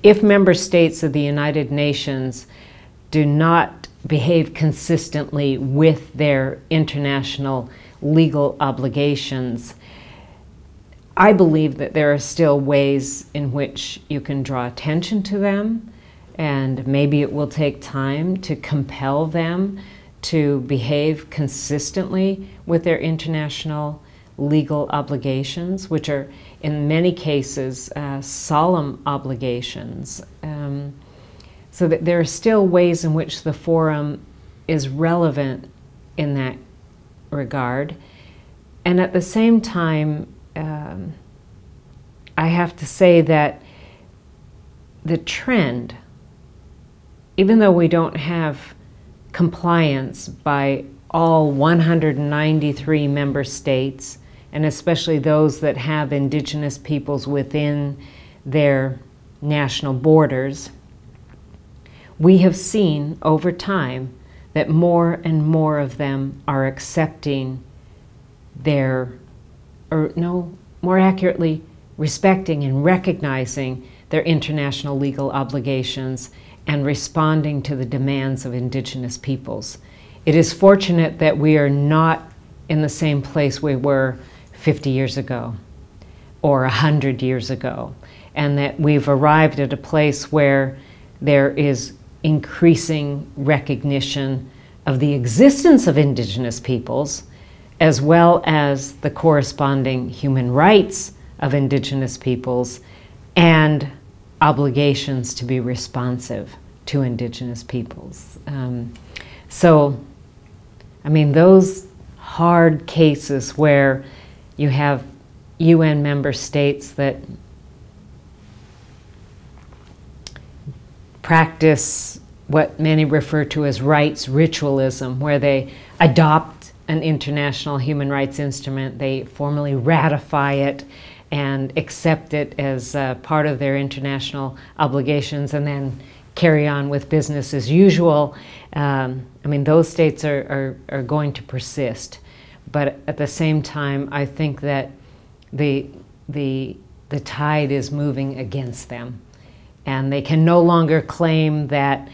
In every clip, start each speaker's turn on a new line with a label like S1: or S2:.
S1: if member states of the United Nations do not behave consistently with their international legal obligations, I believe that there are still ways in which you can draw attention to them, and maybe it will take time to compel them to behave consistently with their international legal obligations, which are in many cases solemn obligations. So that there are still ways in which the forum is relevant in that regard. And at the same time, I have to say that the trend, even though we don't have compliance by all 193 member states, and especially those that have indigenous peoples within their national borders, we have seen over time that more and more of them are accepting their, or no, more accurately, respecting and recognizing their international legal obligations and responding to the demands of indigenous peoples. It is fortunate that we are not in the same place we were 50 years ago or 100 years ago, and that we've arrived at a place where there is increasing recognition of the existence of indigenous peoples, as well as the corresponding human rights of indigenous peoples and obligations to be responsive to indigenous peoples. So, I mean, those hard cases where you have UN member states that practice what many refer to as rights ritualism, where they adopt an international human rights instrument, they formally ratify it and accept it as part of their international obligations, and then carry on with business as usual. I mean, those states are going to persist. But at the same time, I think that the tide is moving against them. And they can no longer claim that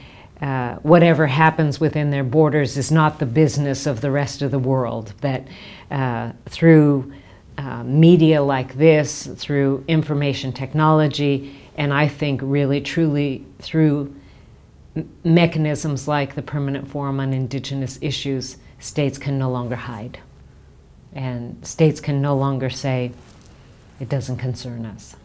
S1: whatever happens within their borders is not the business of the rest of the world. That through media like this, through information technology, and I think really truly through mechanisms like the Permanent Forum on Indigenous Issues, states can no longer hide. And states can no longer say, it doesn't concern us.